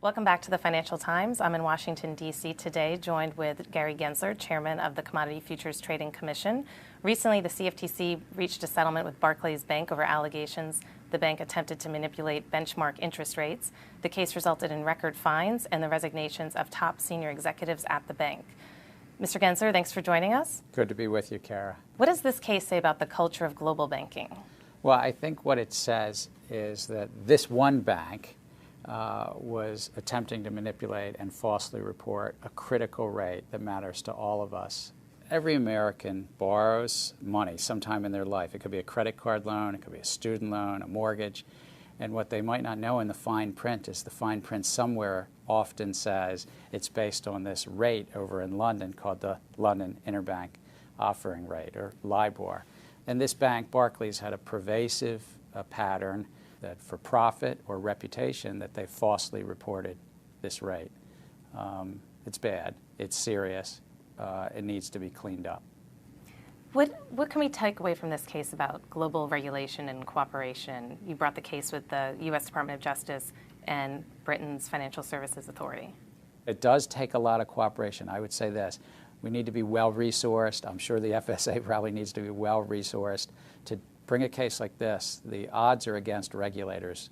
Welcome back to the Financial Times. I'm in Washington, D.C. today, joined with Gary Gensler, chairman of the Commodity Futures Trading Commission. Recently, the CFTC reached a settlement with Barclays Bank over allegations the bank attempted to manipulate benchmark interest rates. The case resulted in record fines and the resignations of top senior executives at the bank. Mr. Gensler, thanks for joining us. Good to be with you, Kara. What does this case say about the culture of global banking? Well, I think what it says is that this one bank was attempting to manipulate and falsely report a critical rate that matters to all of us. Every American borrows money sometime in their life. It could be a credit card loan, it could be a student loan, a mortgage. And what they might not know in the fine print is the fine print somewhere often says it's based on this rate over in London called the London Interbank Offering Rate, or LIBOR. And this bank, Barclays, had a pervasive pattern that for profit or reputation that they falsely reported this rate. It's bad. It's serious. It needs to be cleaned up. What can we take away from this case about global regulation and cooperation? You brought the case with the U.S. Department of Justice and Britain's Financial Services Authority. It does take a lot of cooperation. I would say this. We need to be well-resourced. I'm sure the FSA probably needs to be well-resourced to bring a case like this. The odds are against regulators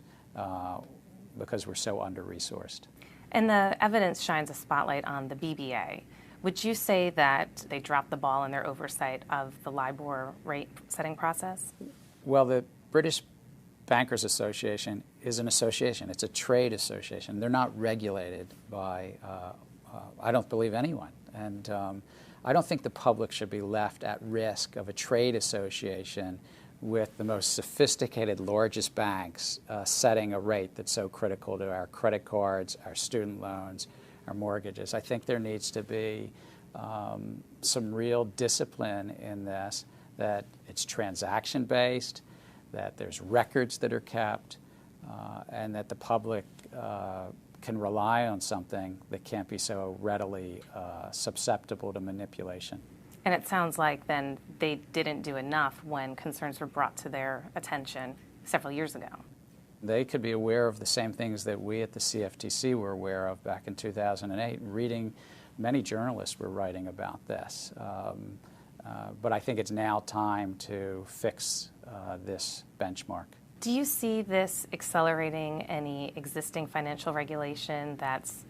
because we're so under-resetted. And the evidence shines a spotlight on the BBA. Would you say that they dropped the ball in their oversight of the LIBOR rate setting process? Well, the British Bankers Association is an association. It's a trade association. They're not regulated by, I don't believe, anyone. And I don't think the public should be left at risk of a trade association with the most sophisticated, largest banks setting a rate that's so critical to our credit cards, our student loans, our mortgages. I think there needs to be some real discipline in this, that it's transaction-based, that there's records that are kept, and that the public can rely on something that can't be so readily susceptible to manipulation. And it sounds like then they didn't do enough when concerns were brought to their attention several years ago. They could be aware of the same things that we at the CFTC were aware of back in 2008. Many journalists were writing about this. But I think it's now time to fix this benchmark. Do you see this accelerating any existing financial regulation that's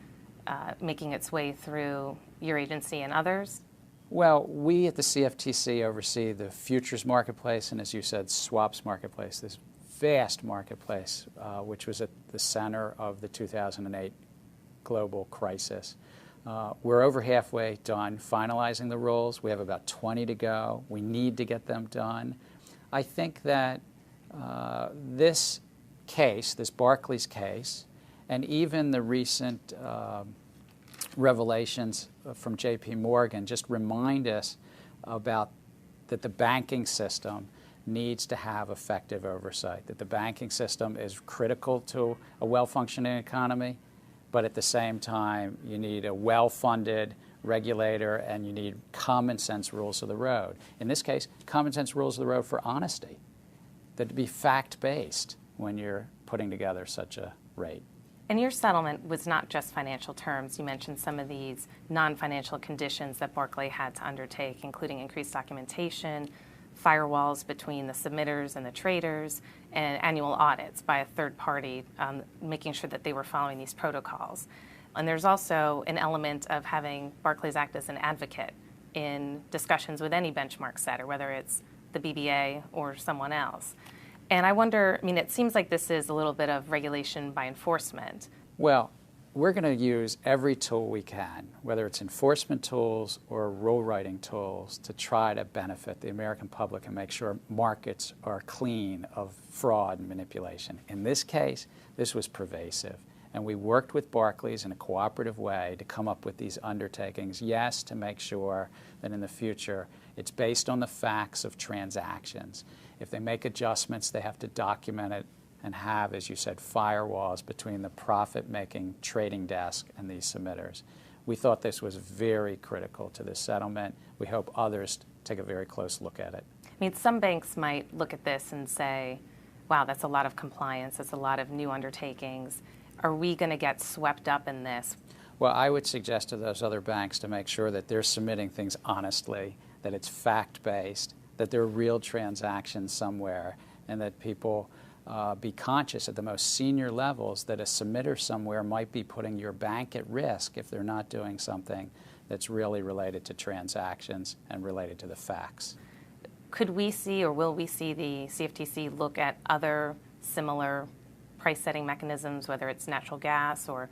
making its way through your agency and others? Well, we at the CFTC oversee the futures marketplace and, as you said, swaps marketplace, this vast marketplace, which was at the center of the 2008 global crisis. We're over halfway done finalizing the rules. We have about 20 to go. We need to get them done. I think that this case, this Barclays case, and even the recent revelations from J.P. Morgan just remind us about that the banking system needs to have effective oversight, that the banking system is critical to a well-functioning economy, but at the same time you need a well-funded regulator and you need common sense rules of the road. In this case, common sense rules of the road for honesty, that to be fact-based when you're putting together such a rate. And your settlement was not just financial terms. You mentioned some of these non-financial conditions that Barclays had to undertake, including increased documentation, firewalls between the submitters and the traders, and annual audits by a third party, making sure that they were following these protocols. And there's also an element of having Barclays act as an advocate in discussions with any benchmark setter, whether it's the BBA or someone else. And I wonder, I mean, it seems like this is a little bit of regulation by enforcement. Well, we're going to use every tool we can, whether it's enforcement tools or rule writing tools, to try to benefit the American public and make sure markets are clean of fraud and manipulation. In this case, this was pervasive. And we worked with Barclays in a cooperative way to come up with these undertakings, yes, to make sure that in the future it's based on the facts of transactions. If they make adjustments, they have to document it and have, as you said, firewalls between the profit-making trading desk and these submitters. We thought this was very critical to this settlement. We hope others take a very close look at it. I mean, some banks might look at this and say, wow, that's a lot of compliance, that's a lot of new undertakings. are we going to get swept up in this? Well, I would suggest to those other banks to make sure that they're submitting things honestly, that it's fact-based, that there are real transactions somewhere, and that people be conscious at the most senior levels that a submitter somewhere might be putting your bank at risk if they're not doing something that's really related to transactions and related to the facts. Could we see, or will we see, the CFTC look at other similar price-setting mechanisms, whether it's natural gas or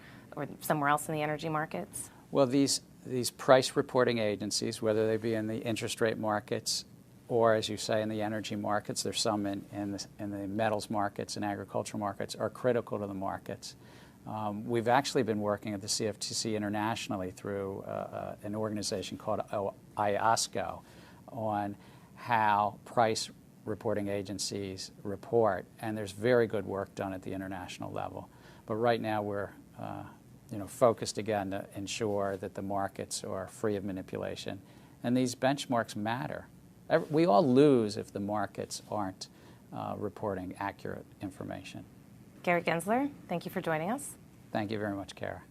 somewhere else in the energy markets? Well, these price reporting agencies, whether they be in the interest rate markets or, as you say, in the energy markets, there's some in the metals markets and agricultural markets, are critical to the markets. We've actually been working at the CFTC internationally through an organization called IOSCO on how price reporting agencies report, and there's very good work done at the international level. But right now we're focused again to ensure that the markets are free of manipulation. And these benchmarks matter. We all lose if the markets aren't reporting accurate information. Gary Gensler, thank you for joining us. Thank you very much, Kara.